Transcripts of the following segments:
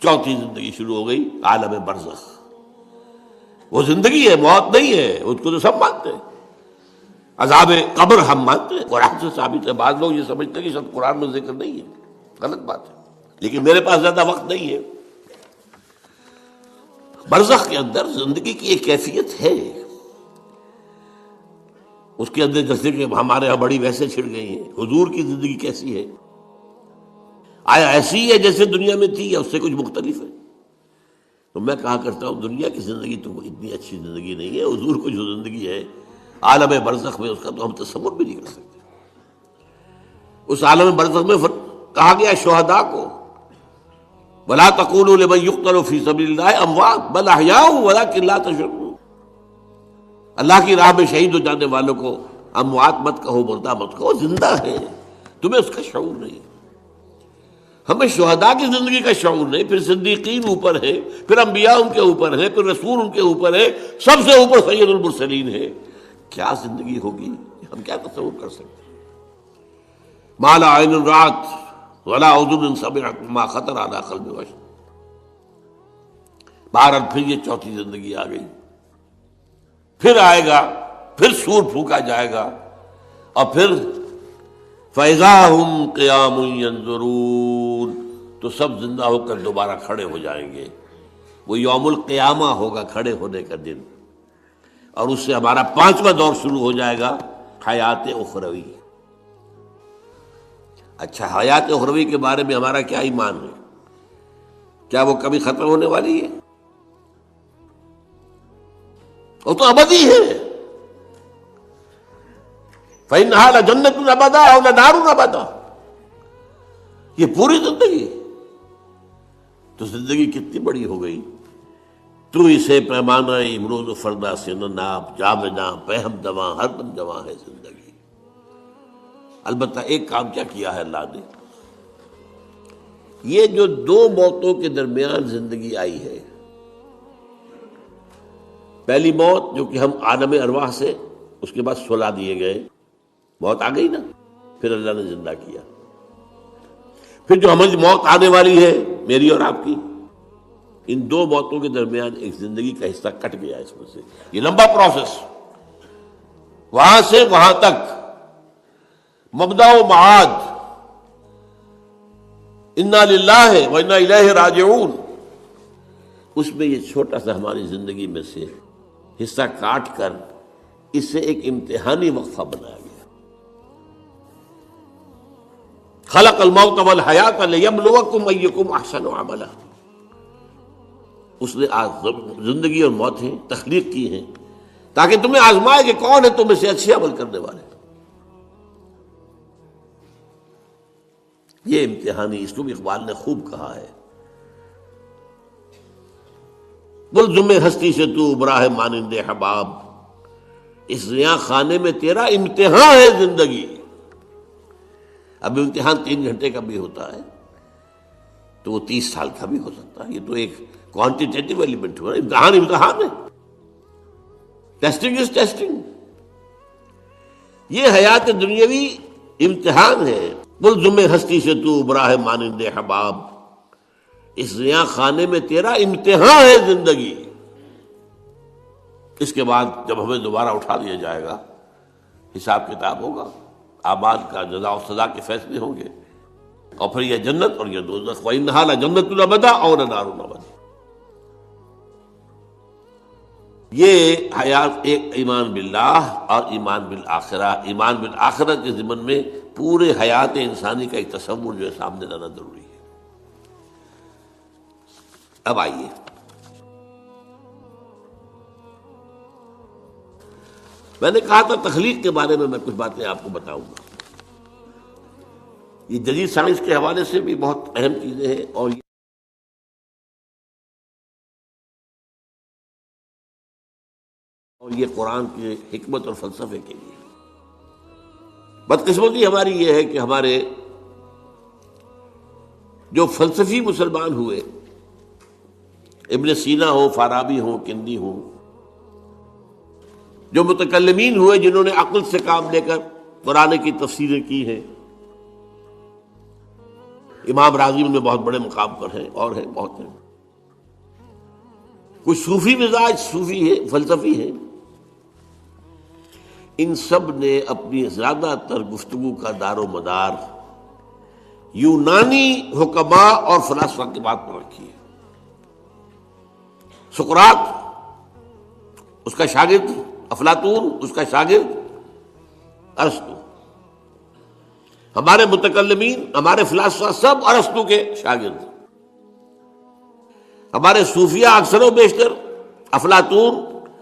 چوتھی زندگی شروع ہو گئی، عالم برزخ۔ وہ زندگی ہے، موت نہیں ہے، اس کو تو سب مانتے ہیں۔ عذاب قبر ہم مانتے ہیں، قرآن سے ثابت ہے۔ بعض لوگ یہ سمجھتے ہیں کہ شاید قرآن میں ذکر نہیں ہے، غلط بات ہے، لیکن میرے پاس زیادہ وقت نہیں ہے۔ برزخ کے اندر زندگی کی ایک کیفیت ہے، اس کے اندر جیسے کہ ہمارے یہاں بڑی ویسے چھڑ گئی ہیں، حضور کی زندگی کیسی ہے؟ آیا ایسی ہے جیسے دنیا میں تھی یا اس سے کچھ مختلف ہے؟ تو میں کہا کرتا ہوں دنیا کی زندگی تو اتنی اچھی زندگی نہیں ہے، حضور کو جو زندگی ہے عالم برزخ میں، اس کا تو ہم تصور بھی نہیں کر سکتے۔ اس عالم برزخ میں کہا گیا شہداء کو وَلَا تَقُولُوا لِمَن يُقْتَلُ فِي سَبِيلِ اللَّهِ أَمْوَاتٌ بَلْ أَحْيَاءٌ وَلَٰكِن لَا تَشْعُرُونَ۔ اللہ کی راہ میں شہید ہو جانے والوں کو اموات مت کہو، مردہ مت کہو، زندہ ہے، تمہیں اس کا شعور نہیں۔ ہمیں شہداء کی زندگی کا شعور نہیں، پھر صدیقین اوپر ہے، پھر انبیاء ان کے اوپر ہے، پھر رسول ان کے اوپر ہے، سب سے اوپر سید المرسلین ہے۔ کیا زندگی ہوگی، ہم کیا تصور کر سکتے ہیں؟ ما لا عین رأت ولا اذن سمعت ما خطر علی قلب بشر۔ بہرحال پھر یہ چوتھی زندگی آ گئی، پھر آئے گا، پھر سور پھونکا جائے گا، اور پھر فَإِذَا هُمْ قِيَامٌ يَنظُرُونَ، تو سب زندہ ہو کر دوبارہ کھڑے ہو جائیں گے۔ وہ یوم القیامہ ہوگا، کھڑے ہونے کا دن، اور اس سے ہمارا پانچواں دور شروع ہو جائے گا، حیات اخروی۔ اچھا، حیات اخروی کے بارے میں ہمارا کیا ایمان ہے؟ کیا وہ کبھی ختم ہونے والی ہے؟ وہ تو ابدی ہے۔ فَإِنَّهَا لَجَنَّةٌ أَبَدًا أَوْ لَنَارٌ أَبَدًا۔ یہ پوری زندگی تو زندگی کتنی بڑی ہو گئی۔ تو اسے پیمانہ امروز و فردا سے نہ ناپ، جام جاں پہم دواں ہر دم جواں ہے زندگی۔ البتہ ایک کام کیا کیا ہے اللہ نے، یہ جو دو موتوں کے درمیان زندگی آئی ہے، پہلی موت جو کہ ہم عالم ارواح سے، اس کے بعد سلا دیے گئے، موت آ گئی نا، پھر اللہ نے زندہ کیا۔ پھر جو ہمیں موت آنے والی ہے میری اور آپ کی، ان دو موتوں کے درمیان ایک زندگی کا حصہ کٹ گیا اس میں سے۔ یہ لمبا پروسیس، وہاں سے وہاں تک، مبدأ و معاد، انا للہ و انا الیہ راجعون، اس میں یہ چھوٹا سا ہماری زندگی میں سے حصہ کاٹ کر اس سے ایک امتحانی وقفہ بنایا گیا۔ خلق الموت والحیات لیبلوکم ایکم احسن عملا۔ اس نے زندگی اور موتیں تخلیق کی ہیں تاکہ تمہیں آزمائے کہ کون ہے تم میں سے اچھے عمل کرنے والے۔ یہ امتحانی، اس کو بھی اقبال نے خوب کہا ہے، ملزم ہستی سے تو ابراہ مانند حباب، اس زیاں خانے میں تیرا امتحان ہے زندگی۔ اب امتحان 3 گھنٹے کا بھی ہوتا ہے تو وہ 30 سال کا بھی ہو سکتا ہے۔ یہ تو ایک کوانٹیٹیٹو ایلیمنٹ ہوا، امتحان ہے، ٹیسٹنگ از ٹیسٹنگ۔ یہ حیات دنیاوی امتحان ہے، ملزم ہستی سے تو ابراہ مانند حباب، اس زیاں خانے میں تیرا امتحان ہے زندگی۔ اس کے بعد جب ہمیں دوبارہ اٹھا دیا جائے گا، حساب کتاب ہوگا، اعمال کا جزا و سزا کے فیصلے ہوں گے، اور پھر یہ جنت اور یہ دوزخ۔ وَإِنَّهَا لَجَنَّةٌ أَبَدًا أَوْ لَنَارٌ أَبَدًا۔ یہ حیات ایک ایمان باللہ اور ایمان بالآخرہ، ایمان بالآخرت کے ضمن میں پورے حیات انسانی کا ایک تصور جو ہے سامنے لانا ضروری ہے۔ اب آئیے، میں نے کہا تھا تخلیق کے بارے میں کچھ باتیں آپ کو بتاؤں گا۔ یہ جدید سائنس کے حوالے سے بھی بہت اہم چیزیں ہیں، اور یہ قرآن کی حکمت اور فلسفے کے لیے۔ بدقسمتی ہماری یہ ہے کہ ہمارے جو فلسفی مسلمان ہوئے، ابن سینا ہو، فارابی ہو، کندی ہو، جو متکلمین ہوئے جنہوں نے عقل سے کام لے کر قرآن کی تفسیریں کی ہیں، امام راضی ان میں بہت بڑے مقام پر ہیں، اور ہیں بہت ہیں. کچھ صوفی مزاج صوفی ہے، فلسفی ہے. ان سب نے اپنی زیادہ تر گفتگو کا دار و مدار یونانی حکماء اور فلاسفہ کی بات پر رکھی ہے. سقراط اس کا شاگرد، افلاطون اس کا شاگرد ارسطو. ہمارے متکلمین، ہمارے فلاسفہ سب ارسطو کے شاگرد. ہمارے صوفیہ اکثر و بیشتر افلاطون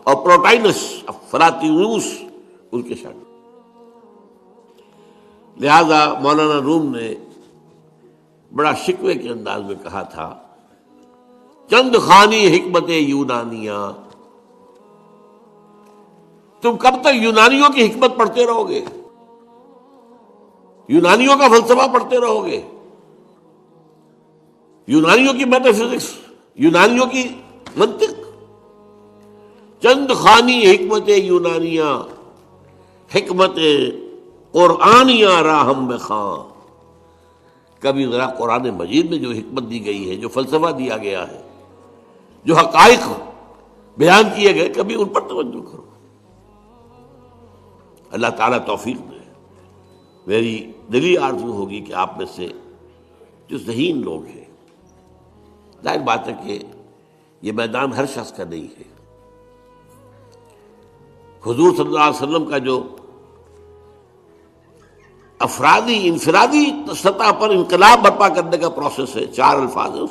اور پروٹائنس فلاطینوس ان کے شاگرد. لہذا مولانا روم نے بڑا شکوے کے انداز میں کہا تھا، چند خوانی حکمت یونانیہ. تم کب تک یونانیوں کی حکمت پڑھتے رہو گے؟ یونانیوں کا فلسفہ پڑھتے رہو گے؟ یونانیوں کی میٹا فزکس، یونانیوں کی منطق. چند خوانی حکمت یونانیہ، حکمت قرآنیہ راہم میں خاں. کبھی ذرا قرآن مجید میں جو حکمت دی گئی ہے، جو فلسفہ دیا گیا ہے، جو حقائق بیان کیے گئے، کبھی ان پر توجہ کرو. اللہ تعالیٰ توفیق دے. میری دلی آرزو ہوگی کہ آپ میں سے جو ذہین لوگ ہیں، ظاہر بات ہے کہ یہ میدان ہر شخص کا نہیں ہے. حضور صلی اللہ علیہ وسلم کا جو افرادی انفرادی سطح پر انقلاب برپا کرنے کا پروسیس ہے، 4 الفاظ ہیں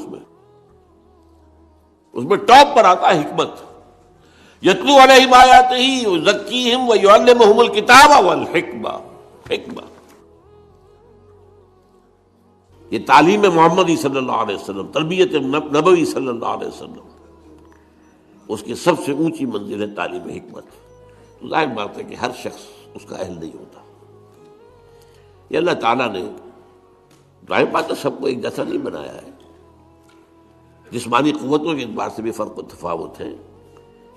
اس میں ٹاپ پر آتا ہے حکمت. یتلو علیہم آیاتہ یزکیہم ویعلمہم الکتاب والحکمہ. حکمہ یہ تعلیم محمدی صلی اللہ علیہ وسلم، تربیت نبوی صلی اللہ علیہ وسلم، اس کی سب سے اونچی منزل ہے تعلیم حکمت. تو ظاہر بات ہے کہ ہر شخص اس کا اہل نہیں ہوتا. یہ اللہ تعالیٰ نے ظاہر بات ہے سب کو ایک جیسا نہیں بنایا ہے. جسمانی قوتوں کے اعتبار سے بھی فرق و تفاوت ہے،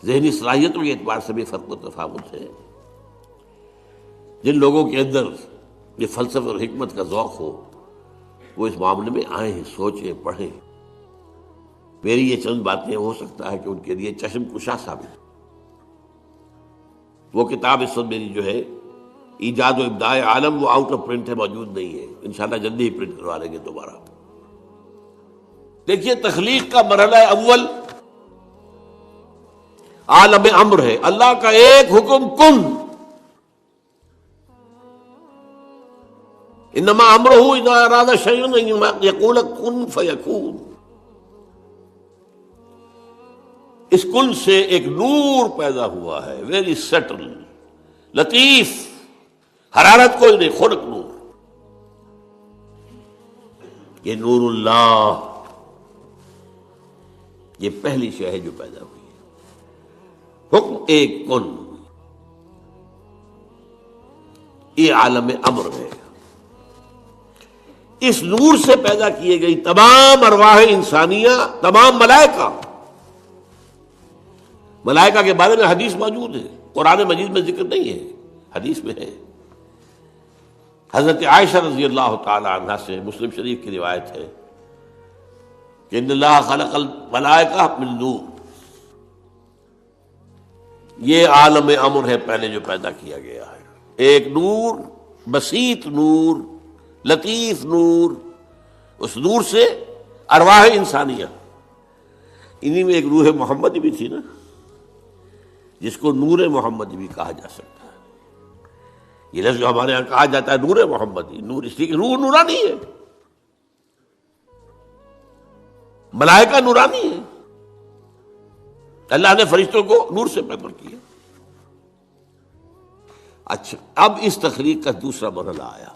ذہنی صلاحیتوں کے اعتبار سے بھی فرق و تفاوت ہے. جن لوگوں کے اندر یہ فلسفہ اور حکمت کا ذوق ہو وہ اس معاملے میں آئیں، سوچیں، پڑھیں. میری یہ چند باتیں ہو سکتا ہے کہ ان کے لیے چشم کشا ثابت. وہ کتاب اس وقت میری جو ہے ایجاد و ابداع عالم، وہ آؤٹ آف پرنٹ ہے، موجود نہیں ہے. انشاءاللہ جلدی ہی پرنٹ کروا لیں گے دوبارہ. دیکھیے تخلیق کا مرحلہ اول عالم امر ہے. اللہ کا ایک حکم کن. انما امرہ اذا اراد شیئا ان یقول کن فیکون. اس کن سے ایک نور پیدا ہوا ہے، ویری سٹل، لطیف، حرارت کوئی نہیں، خنک نور. یہ نور اللہ، یہ پہلی شے ہے جو پیدا ہوئی ہے. حکم ایک کن، یہ عالم امر ہے. اس نور سے پیدا کیے گئی تمام ارواح انسانیہ، تمام ملائکہ. ملائکہ کے بارے میں حدیث موجود ہے، قرآن مجید میں ذکر نہیں ہے، حدیث میں ہے. حضرت عائشہ رضی اللہ تعالی عنہا سے مسلم شریف کی روایت ہے کہ ان اللہ خلق الملائکہ من نور. یہ عالم امر ہے پہلے جو پیدا کیا گیا ہے. ایک نور، بسیط نور، لطیف نور. اس نور سے ارواح انسانیہ. انہی میں ایک روح محمدی بھی تھی نا، جس کو نور محمدی بھی کہا جا سکتا ہے. یہ لفظ جو ہمارے یہاں کہا جاتا ہے نور محمدی، نور اس لیے کہ روح نورانی ہے، ملائکہ نورانی ہے. اللہ نے فرشتوں کو نور سے پیدا کیا. اچھا، اب اس تخلیق کا دوسرا مرحلہ آیا.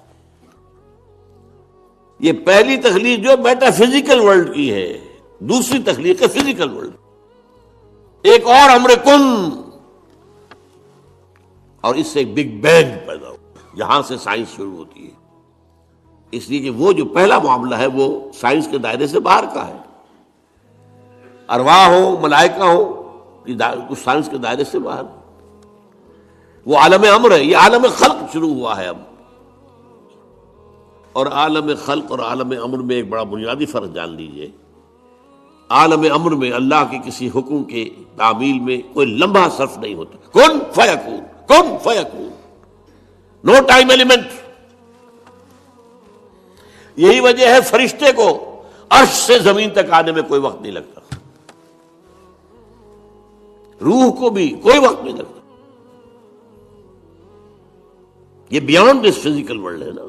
یہ پہلی تخلیق جو میٹا فزیکل ورلڈ کی ہے، دوسری تخلیق ہے فزیکل ورلڈ. ایک اور امر کن، اور اس سے ایک بگ بینگ پیدا ہو. یہاں سے سائنس شروع ہوتی ہے. اس لیے کہ وہ جو پہلا معاملہ ہے وہ سائنس کے دائرے سے باہر کا ہے. ارواح ہو، ملائکہ ہو، کچھ سائنس کے دائرے سے باہر. وہ عالم امر ہے. یہ عالم خلق شروع ہوا ہے. اب اور عالم خلق اور عالم امر میں ایک بڑا بنیادی فرق جان لیجئے. عالم امر میں اللہ کے کسی حکم کے تعمیل میں کوئی لمحہ صرف نہیں ہوتا. کن فیکون، کن فیکون، نو ٹائم ایلیمنٹ. یہی وجہ ہے فرشتے کو عرش سے زمین تک آنے میں کوئی وقت نہیں لگتا، روح کو بھی کوئی وقت نہیں لگتا. یہ بیانڈ دس فزیکل ورلڈ ہے نا.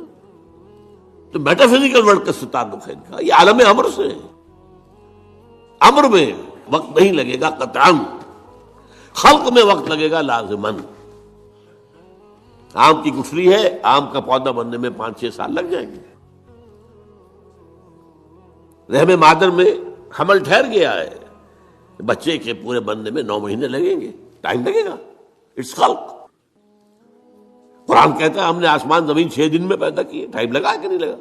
تو میٹا فزیکل ورلڈ کا سے تعلق ہے ان کا، یہ عالم امر سے ہے. امر میں وقت نہیں لگے گا قطعاً، خلق میں وقت لگے گا لازماً. آم کی گٹھلی ہے، آم کا پودا بننے میں 5-6 سال لگ جائیں گے. رحم مادر میں حمل ٹھہر گیا ہے، بچے کے پورے بننے میں 9 مہینے لگیں گے، ٹائم لگے گا. اٹس خلق. قرآن کہتا ہے ہم نے آسمان زمین 6 دن میں پیدا کیے، ٹائم لگا کہ نہیں لگا؟